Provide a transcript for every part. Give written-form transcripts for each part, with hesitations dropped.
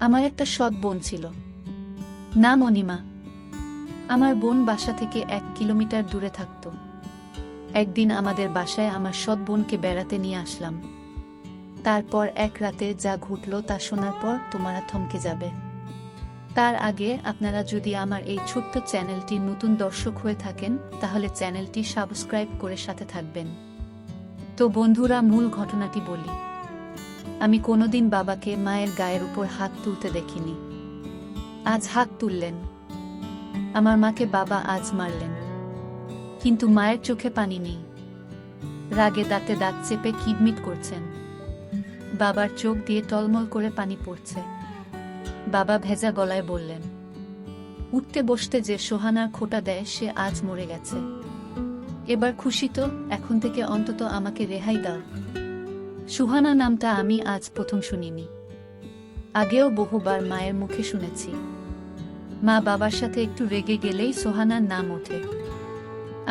আমার একটা সৎ বোন ছিল, নাম অনিমা। আমার বোন বাসা থেকে 1 কিলোমিটার দূরে থাকত। একদিন আমাদের বাসায় আমার সৎ বোনকে বেড়াতে নিয়ে আসলাম। তারপর এক রাতে যা ঘটল তা শোনার পর তোমরা থমকে যাবে। তার আগে আপনারা যদি আমার এই ছোট্ট চ্যানেলটির নতুন দর্শক হয়ে থাকেন তাহলে চ্যানেলটি সাবস্ক্রাইব করে সাথে থাকবেন। তো বন্ধুরা, মূল ঘটনাটি বলি। আমি কোনোদিন বাবাকে মায়ের গায়ের উপর হাত তুলতে দেখিনি। আজ হাত তুললেন। আমার মাকে বাবা আজ মারলেন, কিন্তু মায়ের চোখে পানি নেই। রাগে দাঁতে দাঁত চেপে কিডমিট করছেন। বাবার চোখ দিয়ে টলমল করে পানি পড়ছে। বাবা ভেজা গলায় বললেন, উঠতে বসতে যে সোহানার খোঁটা দেয় সে আজ মরে গেছে। এবার খুশি তো? এখন থেকে অন্তত আমাকে রেহাই দাও। সুহানা নামটা আমি আজ প্রথম শুনিনি, আগেও বহুবার মায়ের মুখে শুনেছি। মা বাবার সাথে একটু রেগে গেলেই সোহানার নাম ওঠে।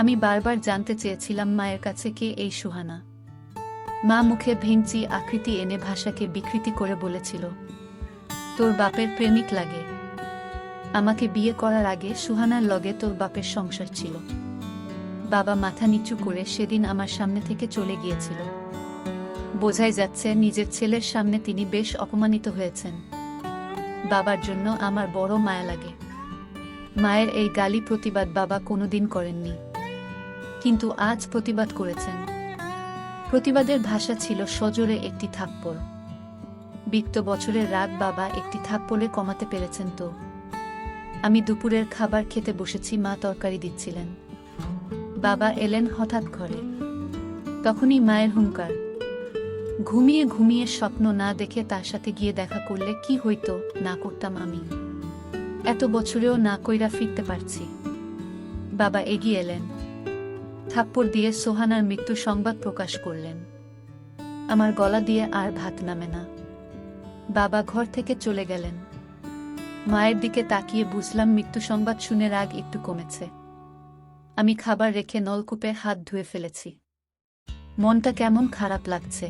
আমি বারবার জানতে চেয়েছিলাম মায়ের কাছে কে এই সুহানা। মা মুখে ভেঙচি আকৃতি এনে ভাষাকে বিকৃতি করে বলেছিল, তোর বাপের প্রেমিক লাগে। আমাকে বিয়ে করার আগে সুহানার লগে তোর বাপের সংসার ছিল। বাবা মাথা নিচু করে সেদিন আমার সামনে থেকে চলে গিয়েছিল। বোঝাই যাচ্ছে নিজের ছেলের সামনে তিনি বেশ অপমানিত হয়েছেন। বাবার জন্য আমার বড় মায়া লাগে। মায়ের এই গালি প্রতিবাদ বাবা কোনোদিন করেননি, কিন্তু আজ প্রতিবাদ করেছেন। প্রতিবাদের ভাষা ছিল সজোরে একটি থাপ্পড়। বিগত বছরের রাগ বাবা একটি থাপ্পড়ে কমাতে পেরেছেন তো? আমি দুপুরের খাবার খেতে বসেছি, মা তরকারি দিচ্ছিলেন। বাবা এলেন হঠাৎ ঘরে। তখনই মায়ের হুঙ্কার। ঘুমিয়ে ঘুমিয়ে স্বপ্ন না দেখে তার সাথে গিয়ে দেখা করলে কি হইতো না করতাম আমি। এত বছরেও না কইরা ফিরতে পারছি। বাবা এগিয়ে এলেন, থাপ্পড় দিয়ে সোহানার মৃত্যু সংবাদ প্রকাশ করলেন। আমার গলা দিয়ে আর ভাত নামে না। বাবা ঘর থেকে চলে গেলেন। মায়ের দিকে তাকিয়ে বুঝলাম মৃত্যু সংবাদ শুনে রাগ একটু কমেছে। আমি খাবার রেখে নলকূপে হাত ধুয়ে ফেলেছি। মনটা কেমন খারাপ লাগছে।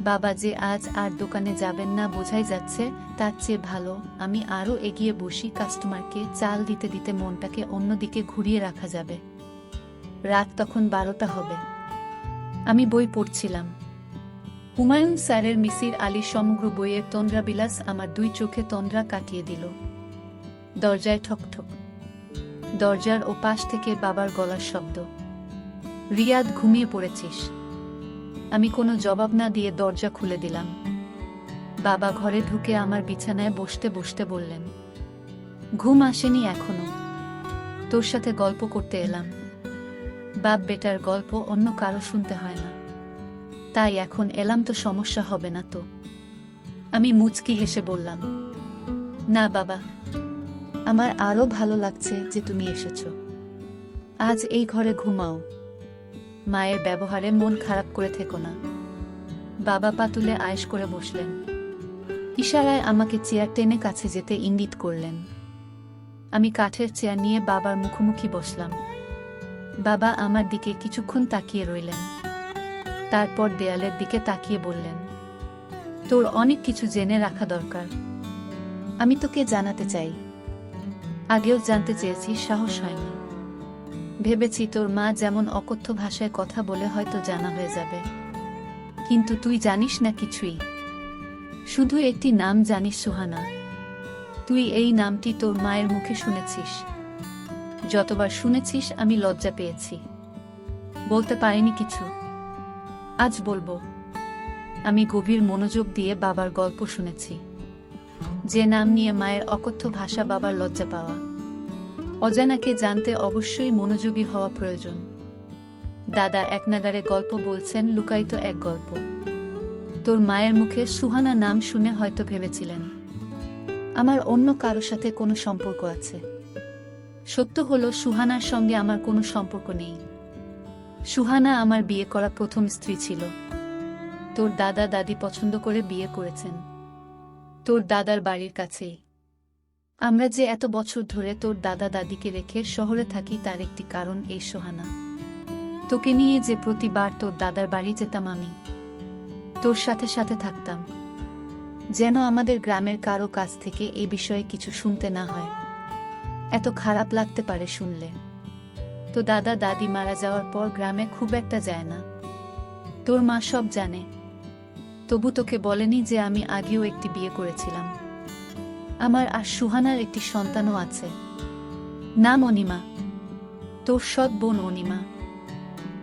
বাবা যে আজ আর দোকানে যাবেন না বোঝাই যাচ্ছে, তার চেয়ে ভালো আমি আরও এগিয়ে বসি, কাস্টমারকে চাল দিতে দিতে মনটাকে অন্যদিকে ঘুরিয়ে রাখা যাবে। রাত তখন 12টা হবে। আমি বই পড়ছিলাম। হুমায়ুন স্যারের মিসির আলীর সমগ্র বইয়ের তন্দ্রাবিলাস আমার দুই চোখে তন্দ্রা কাটিয়ে দিল। দরজায় ঠকঠক। দরজার ও পাশ থেকে বাবার গলার শব্দ, রিয়াদ ঘুমিয়ে পড়েছিস? আমি কোনো জবাব না দিয়ে দরজা খুলে দিলাম। বাবা ঘরে ঢুকে আমার বিছানায় বসতে বসতে বললেন, ঘুম আসেনি এখনো? তোর সাথে গল্প করতে এলাম। বাপ বেটার গল্প অন্য কারো শুনতে হয় না, তাই এখন এলাম তো সমস্যা হবে না তো? আমি মুচকি হেসে বললাম, না বাবা, আমার আরো ভালো লাগছে যে তুমি এসেছো। আজ এই ঘরে ঘুমাও। মায়ের ব্যবহারে মন খারাপ করে থেকো না। বাবা পা তুলে আয়েশ করে বসলেন। ইশারায় আমাকে চেয়ার টেনে কাছে যেতে ইঙ্গিত করলেন। আমি কাঠের চেয়ার নিয়ে বাবার মুখোমুখি বসলাম। বাবা আমার দিকে কিছুক্ষণ তাকিয়ে রইলেন। তারপর দেয়ালের দিকে তাকিয়ে বললেন, তোর অনেক কিছু জেনে রাখা দরকার। আমি তোকে জানাতে চাই। আগেও জানতে চেয়েছি, সাহস হয়নি। ভেবেছি তোর মা যেমন অকথ্য ভাষায় কথা বলে হয়তো জানা হয়ে যাবে, কিন্তু তুই জানিস না কিছুই। শুধু একটি নাম জানিস, সুহানা। তুই এই নামটি তোর মায়ের মুখে শুনেছিস। যতবার শুনেছিস আমি লজ্জা পেয়েছি, বলতে পারিনি কিছু। আজ বলবো। আমি গভীর মনোযোগ দিয়ে বাবার গল্প শুনেছি। যে নাম নিয়ে মায়ের অকথ্য ভাষা, বাবার লজ্জা পাওয়া। অজানাকে জানতে অবশ্যই মনোযোগী হওয়া প্রয়োজন। দাদা এক নাগারে গল্প বলছেন, লুকায়িত এক গল্প। তোর মায়ের মুখে সুহানা নাম শুনে হয়তো ভেবেছিলেন আমার অন্য কারো সাথে কোনো সম্পর্ক আছে। সত্য হলো সুহানার সঙ্গে আমার কোনো সম্পর্ক নেই। সুহানা আমার বিয়ে করা প্রথম স্ত্রী ছিল। তোর দাদা দাদি পছন্দ করে বিয়ে করেছেন, তোর দাদার বাড়ির কাছেই। আমরা যে এত বছর ধরে তোর দাদা দাদিকে রেখে শহরে থাকি তার একটি কারণ এই সোহানা। তোকে নিয়ে যে প্রতিবার তোর দাদার বাড়ি যেতাম আমি, তোর সাথে সাথে থাকতাম। যেন আমাদের গ্রামের কারো কাছ থেকে এই বিষয়ে কিছু শুনতে না হয়। এত খারাপ লাগতে পারে শুনলে। তো দাদা দাদি মারা যাওয়ার পর গ্রামে খুব একটা যায় না। তোর মা সব জানে, তবু তোকে বলেনি যে আমি আগেও একটি বিয়ে করেছিলাম। আমার আর সুহানার একটি সন্তানও আছে, নাম অনিমা। তোর সৎ বোন অনিমা।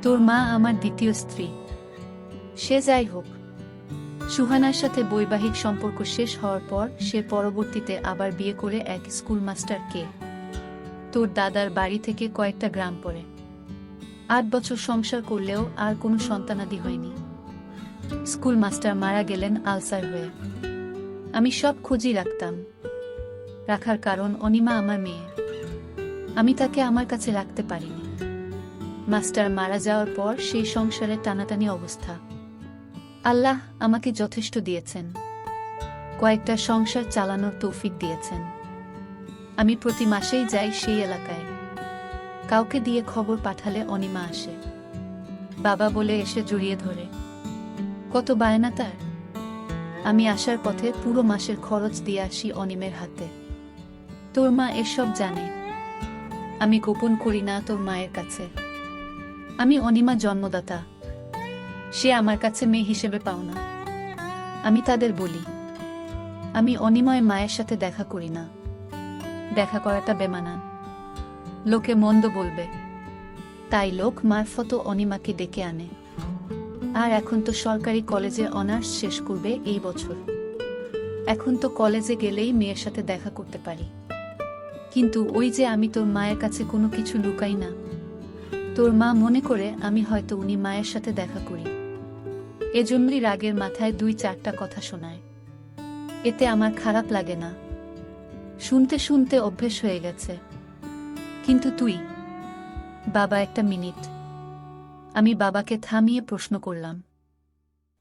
তোর মা আমার দ্বিতীয় স্ত্রী। সে যাই হোক, সুহানার সাথে বৈবাহিক সম্পর্ক শেষ হওয়ার পর সে পরবর্তীতে আবার বিয়ে করে এক স্কুল মাস্টারকে। তোর দাদার বাড়ি থেকে কয়েকটা গ্রাম পরে 8 বছর সংসার করলেও আর কোনো সন্তানাদি হয়নি। স্কুল মাস্টার মারা গেলেন আলসার হয়ে। আমি সব খোঁজই রাখতাম। রাখার কারণ অনিমা আমার মেয়ে। আমি তাকে আমার কাছে রাখতে পারিনি। মাস্টার মারা যাওয়ার পর সেই সংসারে টানাটানি অবস্থা। আল্লাহ আমাকে যথেষ্ট দিয়েছেন, কয়েকটা সংসার চালানোর তৌফিক দিয়েছেন। আমি প্রতি মাসেই যাই সেই এলাকায়। কাউকে দিয়ে খবর পাঠালে অনিমা আসে। বাবা বলে এসে জড়িয়ে ধরে। কত বায়না তার। আমি আসার পথে পুরো মাসের খরচ দিয়ে আসি অনিমের হাতে। তোর মা এসব জানে। আমি গোপন করি না তোর মায়ের কাছে। আমি অনিমা জন্মদাতা। সে আমার কাছে মেয়ে হিসেবে পাও না। আমি তাদের বলি, আমি অনিময় মায়ের সাথে দেখা করি না। দেখা করাটা বেমানান, লোকে মন্দ বলবে। তাই লোক মারফত অনিমাকে ডেকে আনে। আর এখন তো সরকারি কলেজে অনার্স শেষ করবে এই বছর। এখন তো কলেজে গেলেই মেয়ের সাথে দেখা করতে পারি। কিন্তু ওই যে আমি তোর মায়ের কাছে কোনো কিছু লুকাই না। তোর মা মনে করে আমি হয়তো উনি মায়ের সাথে দেখা করি। এজন্যই রাগের মাথায় 2-4টা কথা শোনায়। এতে আমার খারাপ লাগে না। শুনতে শুনতে অভ্যেস হয়ে গেছে। কিন্তু তুই বাবা, একটা মিনিট। আমি বাবাকে থামিয়ে প্রশ্ন করলাম,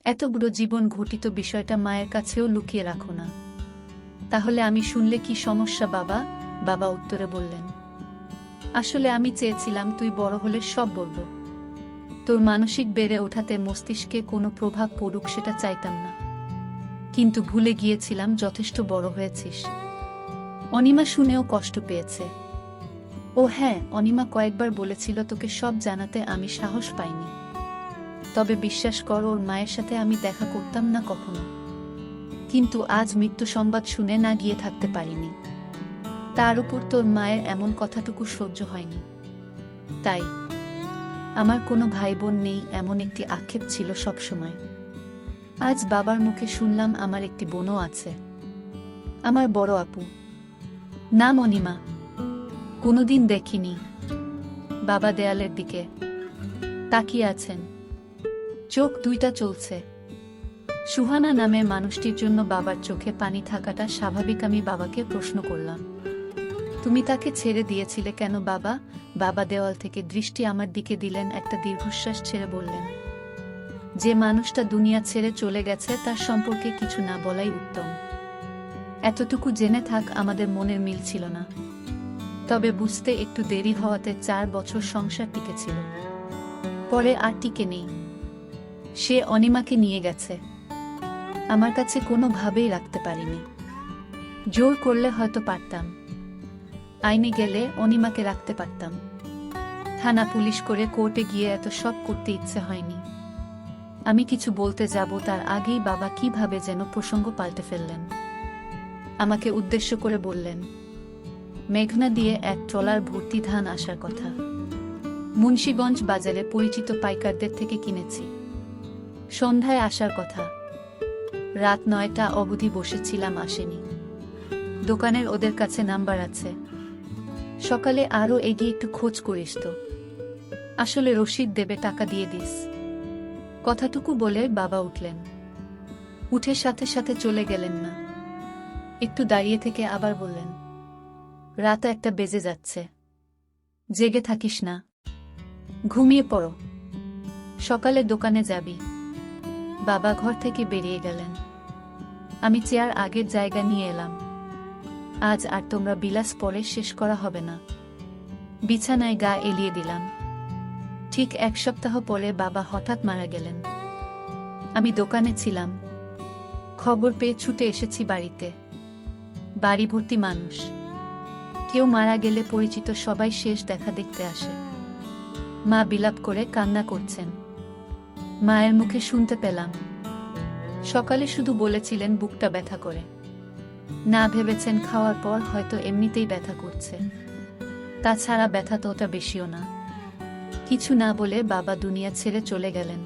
এত বড় জীবন ঘটিত বিষয়টা মায়ের কাছেও লুকিয়ে রাখো না। তাহলে আমি শুনলে কি সমস্যা বাবা? বাবা উত্তরে বললেন, আসলে আমি চেয়েছিলাম তুই বড় হলে সব বলব। তোর মানসিক বেড়ে ওঠাতে মস্তিষ্কে কোনো প্রভাব পড়ুক সেটা চাইতাম না। কিন্তু ভুলে গিয়েছিলাম যথেষ্ট বড় হয়েছিস। অনিমা শুনেও কষ্ট পেয়েছে। ও হ্যাঁ, অনিমা কয়েকবার বলেছিল তোকে সব জানাতে, আমি সাহস পাইনি। তবে বিশ্বাস কর, ওর মায়ের সাথে আমি দেখা করতাম না কখনো। কিন্তু আজ মৃত্যু সংবাদ শুনে না গিয়ে থাকতে পারিনি। তার উপর তোর মায়ের এমন কথাটুকু সহ্য হয়নি। তাই আমার কোনো ভাই বোন নেই এমন একটি আক্ষেপ ছিল সবসময়। আজ বাবার মুখে শুনলাম আমার একটি বোনও আছে। আমার বড় আপু, নাম অনিমা। কোনোদিন দেখিনি। বাবা দেয়ালের দিকে তাকিয়ে আছেন, চোখ দুইটা চলছে। সুহানা নামের মানুষটির জন্য বাবার চোখে পানি থাকাটা স্বাভাবিক। আমি বাবাকে প্রশ্ন করলাম, তুমি তাকে ছেড়ে দিয়েছিলে কেন বাবা? বাবা দেওয়াল থেকে দৃষ্টি আমার দিকে দিলেন, একটা দীর্ঘশ্বাস ছেড়ে বললেন, যে মানুষটা দুনিয়া ছেড়ে চলে গেছে তার সম্পর্কে কিছু না বলাই উত্তম। এতটুকু জেনে থাক আমাদের মনের মিল ছিল না। তবে বুঝতে একটু দেরি হওয়াতে 4 বছর সংসার টিকেছিল। পরে আর টিকে নেই। সে অনিমাকে নিয়ে গেছে। আমার কাছে কোনোভাবেই রাখতে পারিনি। জোর করলে হয়তো পারতাম। আইনে গেলে অনিমাকে রাখতে পারতাম। থানা পুলিশ করে কোর্টে গিয়ে এত সব করতে ইচ্ছে হয়নি। আমি কিছু বলতে যাব তার আগেই বাবা কিভাবে যেন প্রসঙ্গ পাল্টে ফেললেন। আমাকে উদ্দেশ্য করে বললেন, মেঘনা দিয়ে এক ট্রলার ভর্তি ধান আসার কথা। মুন্সিগঞ্জ বাজারে পরিচিত পাইকারদের থেকে কিনেছি। সন্ধ্যায় আসার কথা। রাত 9টা অবধি বসেছিলাম, আসেনি। দোকানের ওদের কাছে নাম্বার আছে। সকালে আরও এগিয়ে একটু খোঁজ করিস তো। আসলে রসিদ দেবে, টাকা দিয়ে দিস। কথাটুকু বলে বাবা উঠলেন। উঠে সাথে সাথে চলে গেলেন না। একটু দাঁড়িয়ে থেকে আবার বললেন, রাত 1টা বেজে যাচ্ছে। জেগে থাকিস না, ঘুমিয়ে পড়ো। সকালে দোকানে যাবি। বাবা ঘর থেকে বেরিয়ে গেলেন। আমি চেয়ার আগের জায়গা নিয়ে এলাম। আজ আর তোমরা বিলাস পরে শেষ করা হবে না। বিছানায় গা এলিয়ে দিলাম। ঠিক 1 সপ্তাহ পরে বাবা হঠাৎ মারা গেলেন। আমি দোকানে ছিলাম। খবর পেয়ে ছুটে এসেছি বাড়িতে। বাড়ি ভর্তি মানুষ। কেউ মারা গেলে পরিচিত সবাই শেষ দেখা দেখতে আসে। মা বিলাপ করে কান্না করছেন। মায়ের মুখে শুনতে পেলাম, সকালে শুধু বলেছিলেন বুকটা ব্যথা করে, না ভেবেছেন খাওয়ার পর হয়তো এমনিতেই ব্যথা করছে। তাছাড়া ব্যথা তো ওটা বেশিও না। কিছু না বলে বাবা দুনিয়া ছেড়ে চলে গেলেন।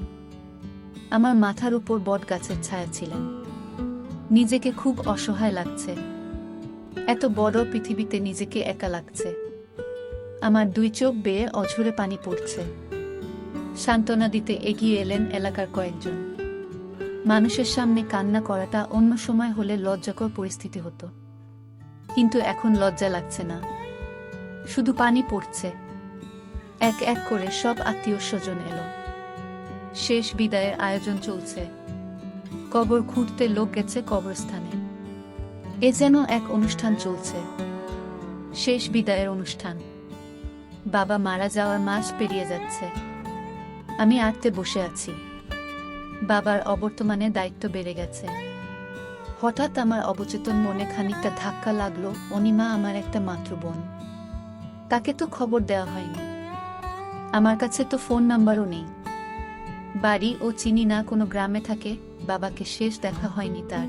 আমার মাথার উপর বট গাছের ছায়া ছিলেন। নিজেকে খুব অসহায় লাগছে। এত বড় পৃথিবীতে নিজেকে একা লাগছে। আমার দুই চোখ বেয়ে অঝরে পানি পড়ছে। সান্ত্বনা দিতে এগিয়ে এলেন এলাকার কয়েকজন। মানুষের সামনে কান্না করাটা অন্য সময় হলে লজ্জাকর পরিস্থিতি হতো, কিন্তু এখন লজ্জা লাগছে না, শুধু পানি পড়ছে। এক এক করে সব আত্মীয় স্বজন এলো। শেষ বিদায়ের আয়োজন চলছে। কবর খুঁড়তে লোক গেছে কবরস্থানে। এ যেন এক অনুষ্ঠান চলছে, শেষ বিদায়ের অনুষ্ঠান। বাবা মারা যাওয়ার মাস পেরিয়ে যাচ্ছে। আমি আটতে বসে আছি। বাবার অবর্তমানে দায়িত্ব বেড়ে গেছে। হঠাৎ আমার অবচেতন মনে খানিকটা ধাক্কা লাগলো, অনিমা আমার একটা মাত্র বোন। তাকে তো খবর দেওয়া হয়নি। আমার কাছে তো ফোন নাম্বারও নেই। বাড়ি ও চিনি না, কোনো গ্রামে থাকে। বাবাকে শেষ দেখা হয়নি তার।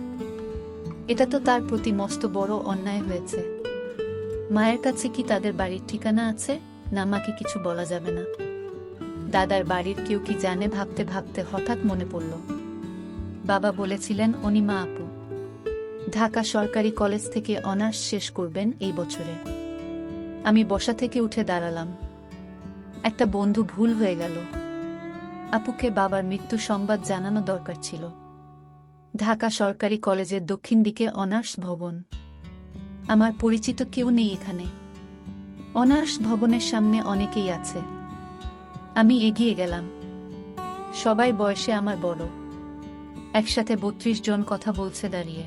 এটা তো তার প্রতি মস্ত বড় অন্যায় হয়েছে। মায়ের কাছে কি তাদের বাড়ির ঠিকানা আছে? না, মাকে কিছু বলা যাবে না। দাদার বাড়ির কেউ কি জানে? ভাবতে ভাবতে হঠাৎ মনে পড়ল, বাবা বলেছিলেন অনিমা আপু ঢাকা সরকারি কলেজ থেকে অনার্স শেষ করবেন এই বছরে। আমি বসা থেকে উঠে দাঁড়ালাম। একটা বন্ধু ভুল হয়ে গেল। আপুকে বাবার মৃত্যু সংবাদ জানানো দরকার ছিল। ঢাকা সরকারি কলেজের দক্ষিণ দিকে অনার্স ভবন। আমার পরিচিত কেউ নেই এখানে। অনার্স ভবনের সামনে অনেকেই আছে। আমি এগিয়ে গেলাম। সবাই বয়সে আমার বড়। একসাথে ৩২ জন কথা বলছে দাঁড়িয়ে।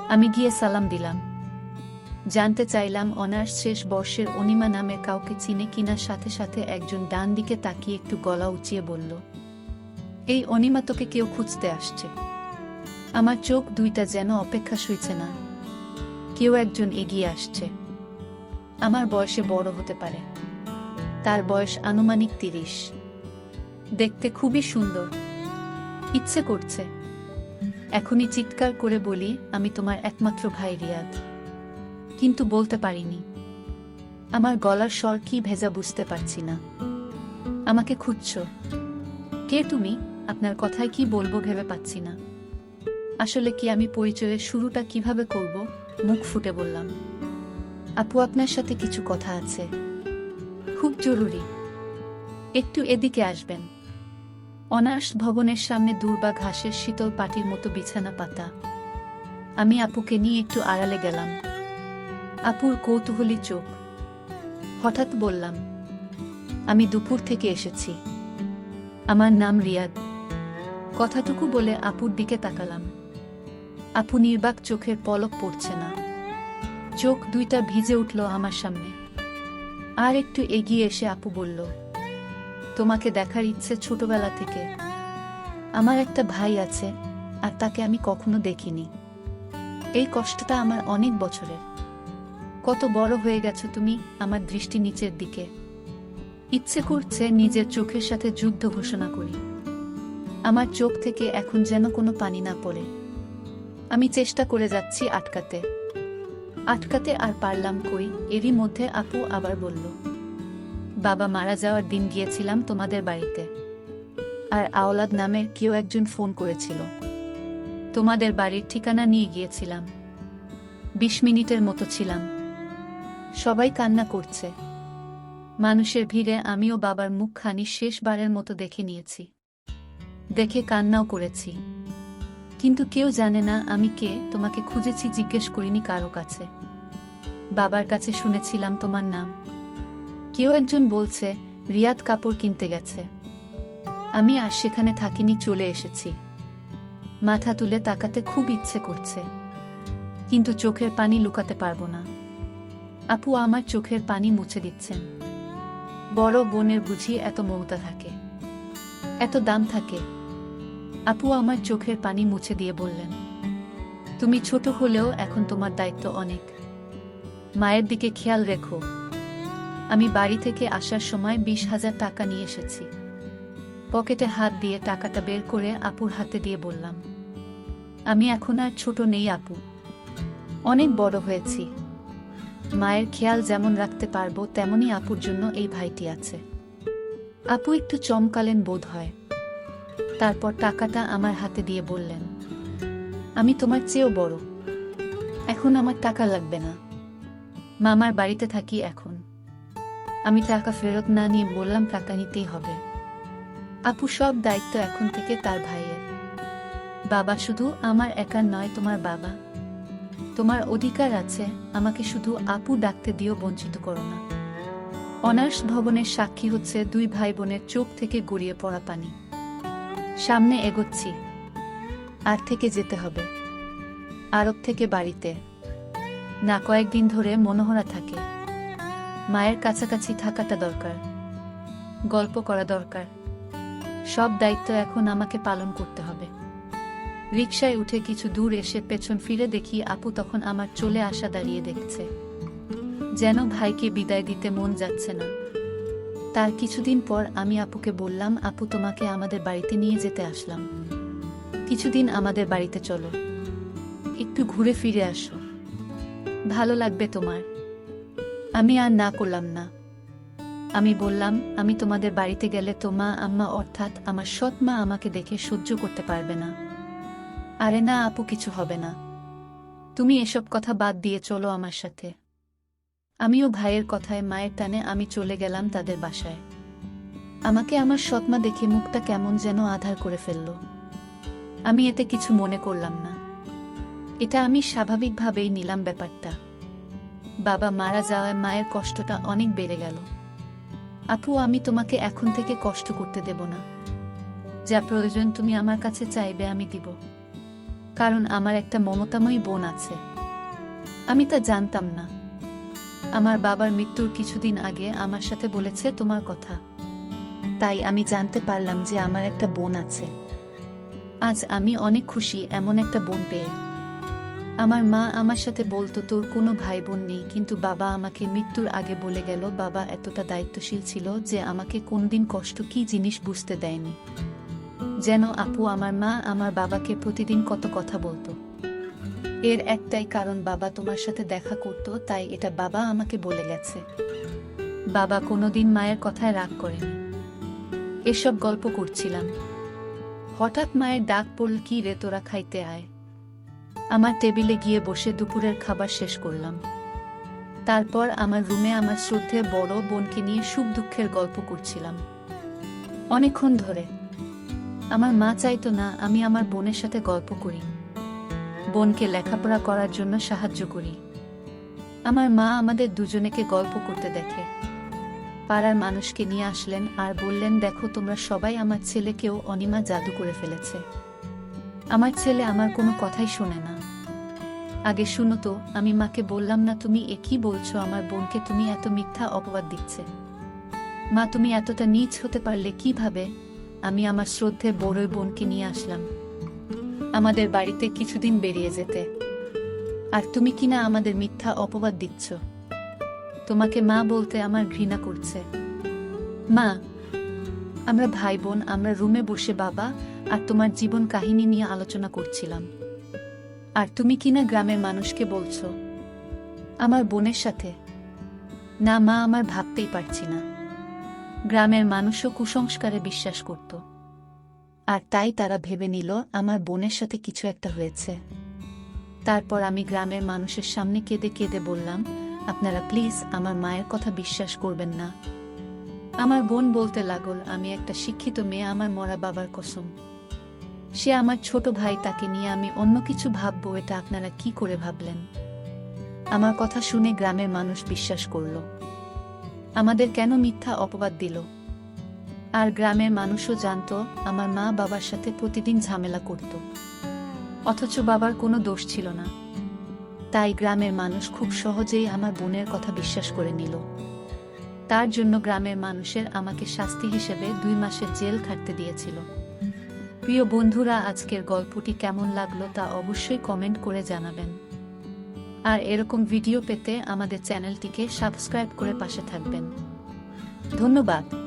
আমি গিয়ে সালাম দিলাম। জানতে চাইলাম অনার্স শেষ বর্ষের অনিমা নামের কাউকে চিনে কিনা। সাথে সাথে একজন ডান দিকে তাকিয়ে একটু গলা উঁচিয়ে বলল, এই অনিমা তোকে কেউ খুঁজতে আসছে। আমার চোখ দুইটা যেন অপেক্ষা সইছে না। কেউ একজন এগিয়ে আসছে। আমার বয়সে বড় হতে পারে। তার বয়স আনুমানিক ৩০। দেখতে খুবই সুন্দর। ইচ্ছে করছে এখনই চিৎকার করে বলি, আমি তোমার একমাত্র ভাই রিয়াদ। কিন্তু বলতে পারিনি। আমার গলার স্বর কি ভেজা বুঝতে পারছি না। আমাকে খুঁজছো? কে তুমি? আপনার কথায় কি বলবো ভেবে পাচ্ছি না। আসলে কি আমি পরিচয়ের শুরুটা কিভাবে করব? মুখ ফুটে বললাম, আপু আপনার সাথে কিছু কথা আছে, খুব জরুরি। একটু এদিকে আসবেন। অনার্স ভবনের সামনে দূর্বা ঘাসের শীতল পাটির মতো বিছানা পাতা। আমি আপুকে নিয়ে একটু আড়ালে গেলাম। আপুর কৌতূহলী চোখ। হঠাৎ বললাম, আমি দুপুর থেকে এসেছি। আমার নাম রিয়াদ। কথাটুকু বলে আপুর দিকে তাকালাম। আপু নির্বাক, চোখের পলক পড়ছে না। চোখ দুইটা ভিজে উঠল আমার সামনে। আর একটু এগিয়ে এসে আপু বলল, তোমাকে দেখার ইচ্ছে ছোটবেলা থেকে। আমার একটা ভাই আছে, আর তাকে আমি কখনো দেখিনি। এই কষ্টটা আমার অনেক বছরের। কত বড় হয়ে গেছো তুমি। আমার দৃষ্টি নিচের দিকে। ইচ্ছে করছে নিজের চোখের সাথে যুদ্ধ ঘোষণা করি। আমার চোখ থেকে এখন যেন কোনো পানি না পড়ে। আমি চেষ্টা করে যাচ্ছি আটকাতে, আর পারলাম কই। এরই মধ্যে আপু আবার বলল, বাবা মারা যাওয়ার দিন গিয়েছিলাম তোমাদের বাড়িতে, আর আওলাদ নামের কেউ একজন ফোন করেছিল। তোমাদের বাড়ির ঠিকানা নিয়ে গিয়েছিলাম। ২০ মিনিটের মতো ছিলাম। সবাই কান্না করছে। মানুষের ভিড়ে আমিও বাবার মুখখানি শেষবারের মতো দেখে নিয়েছি। দেখে কান্নাও করেছি। কিন্তু কেউ জানে না আমি কে। তোমাকে খুঁজেছি, জিজ্ঞেস করিনি কারো কাছে। বাবার কাছে শুনেছিলাম তোমার নাম। কেউ একজন বলছে রিয়াদ কাপড় কিনতে গেছে। আমি আর সেখানে থাকিনি, চলে এসেছি। মাথা তুলে তাকাতে খুব ইচ্ছে করছে, কিন্তু চোখের পানি লুকাতে পারবো না। আপু আমার চোখের পানি মুছে দিচ্ছেন। বড় বোনের বুঝি এত মমতা থাকে, এত দাম থাকে? আপু আমার চোখের পানি মুছে দিয়ে বললেন, তুমি ছোট হলেও এখন তোমার দায়িত্ব অনেক। মায়ের দিকে খেয়াল রেখো। আমি বাড়ি থেকে আসার সময় 20,000 টাকা নিয়ে এসেছি। পকেটে হাত দিয়ে টাকাটা বের করে আপুর হাতে দিয়ে বললাম, আমি এখন আর ছোট নেই আপু, অনেক বড় হয়েছি। মায়ের খেয়াল যেমন রাখতে পারবো তেমনি আপুর জন্য এই ভাইটি আছে। আপু একটু চমকালেন বোধ হয়। তারপর টাকাটা আমার হাতে দিয়ে বললেন, আমি তোমার চেয়েও বড়, এখন আমার টাকা লাগবে না। মামার বাড়িতে থাকি এখন। আমি টাকা ফেরত না নিয়ে বললাম, টাকা নিতেই হবে আপু, সব দায়িত্ব এখন থেকে তার ভাইয়ের। বাবা শুধু আমার একার নয়, তোমার বাবা। তোমার অধিকার আছে, আমাকে শুধু আপু ডাকতে দিও, বঞ্চিত করো না। অনার্স ভবনের সাক্ষী হচ্ছে 2 ভাই বোনের চোখ থেকে গড়িয়ে পড়া পানি। সামনে এগোচ্ছি, আর থেকে যেতে হবে, আরব থেকে বাড়িতে না, কয়েকদিন ধরে মনোহরা থাকে। মায়ের কাছাকাছি থাকাটা দরকার, গল্প করা দরকার। সব দায়িত্ব এখন আমাকে পালন করতে হবে। রিকশায় উঠে কিছু দূর এসে পেছন ফিরে দেখি আপু তখন আমার চলে আসা দাঁড়িয়ে দেখছে, যেন ভাইকে বিদায় দিতে মন যাচ্ছে না। তার কিছুদিন পর আমি আপুকে বললাম, আপু তোমাকে আমাদের বাড়িতে নিয়ে যেতে আসলাম, কিছুদিন আমাদের বাড়িতে চলো, একটু ঘুরে ফিরে আসো, ভালো লাগবে তোমার। আমি আর না করলাম না। আমি বললাম, আমি তোমাদের বাড়িতে গেলে তো মা আম্মা অর্থাৎ আমার সৎ মা আমাকে দেখে সহ্য করতে পারবে না। আরে না আপু, কিছু হবে না, তুমি এসব কথা বাদ দিয়ে চলো আমার সাথে। আমিও ভাইয়ের কথায় মায়ের টানে আমি চলে গেলাম তাদের বাসায়। আমাকে আমার সৎমা দেখে মুখটা কেমন যেন আধার করে ফেলল। আমি এতে কিছু মনে করলাম না, এটা আমি স্বাভাবিকভাবেই নিলাম ব্যাপারটা। বাবা মারা যাওয়ায় মায়ের কষ্টটা অনেক বেড়ে গেল। আপু, আমি তোমাকে এখন থেকে কষ্ট করতে দেব না। যা প্রয়োজন তুমি আমার কাছে চাইবে আমি দিব, কারণ আমার একটা মমতাময়ী বোন আছে। আমি তা জানতাম না। আমার বাবার মৃত্যুর কিছুদিন আগে আমার সাথে বলেছে তোমার কথা, তাই আমি জানতে পারলাম যে আমার একটা বোন আছে। আজ আমি অনেক খুশি এমন একটা বোন পেয়ে। আমার মা আমার সাথে বলতো তোর কোনো ভাই বোন নেই, কিন্তু বাবা আমাকে মৃত্যুর আগে বলে গেল বাবা এতটা দায়িত্বশীল ছিল যে আমাকে কোনদিন কষ্ট কি জিনিস বুঝতে দেয়নি। যেন আপু আমার মা আমার বাবাকে প্রতিদিন কত কথা বলতো। এর একটাই কারণ, বাবা তোমার সাথে দেখা করতো, তাই এটা বাবা আমাকে বলে গেছে। বাবা কোনোদিন মায়ের কথায় রাগ করেনি। এসব গল্প করছিলাম, হঠাৎ মায়ের ডাক পড়ল, কি রে তোরা খাইতে আয়। আমার টেবিলে গিয়ে বসে দুপুরের খাবার শেষ করলাম। তারপর আমার রুমে আমার শ্রদ্ধেয় বড় বোনকে নিয়ে সুখ দুঃখের গল্প করছিলাম অনেকক্ষণ ধরে। আমার মা চাইতো না আমি আমার বোনের সাথে গল্প করি, বোনকে লেখাপড়া করার জন্য সাহায্য করি। আমার মা আমাদের দুজনেকে গল্প করতে দেখে। পাড়ার মানুষকে নিয়ে আসলেন আর বললেন, দেখো তোমরা সবাই আমার ছেলেকেও অনিমা জাদু করে ফেলেছে। আমার ছেলে আমার কোনো কথাই শোনে না। আগে শুনো তো, আমি মাকে বললাম না তুমি এ কি বলছো, আমার বোনকে তুমি এত মিথ্যা অপবাদ দিচ্ছে। মা তুমি এতটা নীচ হতে পারলে কিভাবে? আমি আমার শ্রদ্ধে বড়ই বোনকে নিয়ে আসলাম আমাদের বাড়িতে কিছুদিন বেরিয়ে যেতে, আর তুমি কিনা আমাদের মিথ্যা অপবাদ দিচ্ছ। তোমাকে মা বলতে আমার ঘৃণা করছে। মা, আমরা ভাই বোন, আমরা রুমে বসে বাবা আর তোমার জীবন কাহিনী নিয়ে আলোচনা করছিলাম, আর তুমি কিনা গ্রামের মানুষকে বলছো আমার বোনের সাথে। না মা, আমার ভাবতেই পারছি না। গ্রামের মানুষও কুসংস্কারে বিশ্বাস করত, আর তাই তারা ভেবে নিল আমার বোনের সাথে কিছু একটা হয়েছে। তারপর আমি গ্রামের মানুষের সামনে কেঁদে কেঁদে বললাম, আপনারা প্লিজ আমার মায়ের কথা বিশ্বাস করবেন না। আমার বোন বলতে লাগল, আমি একটা শিক্ষিত মেয়ে, আমার মরা বাবার কসম। সে আমার ছোট ভাই, তাকে নিয়ে আমি অন্য কিছু ভাববো, এটা আপনারা কি করে ভাবলেন? আমার কথা শুনে গ্রামের মানুষ বিশ্বাস করল। আমাদের কেন মিথ্যা অপবাদ দিল? আর গ্রামের মানুষও জানত আমার মা বাবার সাথে প্রতিদিন ঝামেলা করত, অথচ বাবার কোনো দোষ ছিল না। তাই গ্রামের মানুষ খুব সহজেই আমার বোনের কথা বিশ্বাস করে নিল। তার জন্য গ্রামের মানুষের আমাকে শাস্তি হিসেবে 2 মাসের জেল খাটতে দিয়েছিল। প্রিয় বন্ধুরা, আজকের গল্পটি কেমন লাগলো তা অবশ্যই কমেন্ট করে জানাবেন। আর এরকম ভিডিও পেতে আমাদের চ্যানেলটিকে সাবস্ক্রাইব করে পাশে থাকবেন। ধন্যবাদ।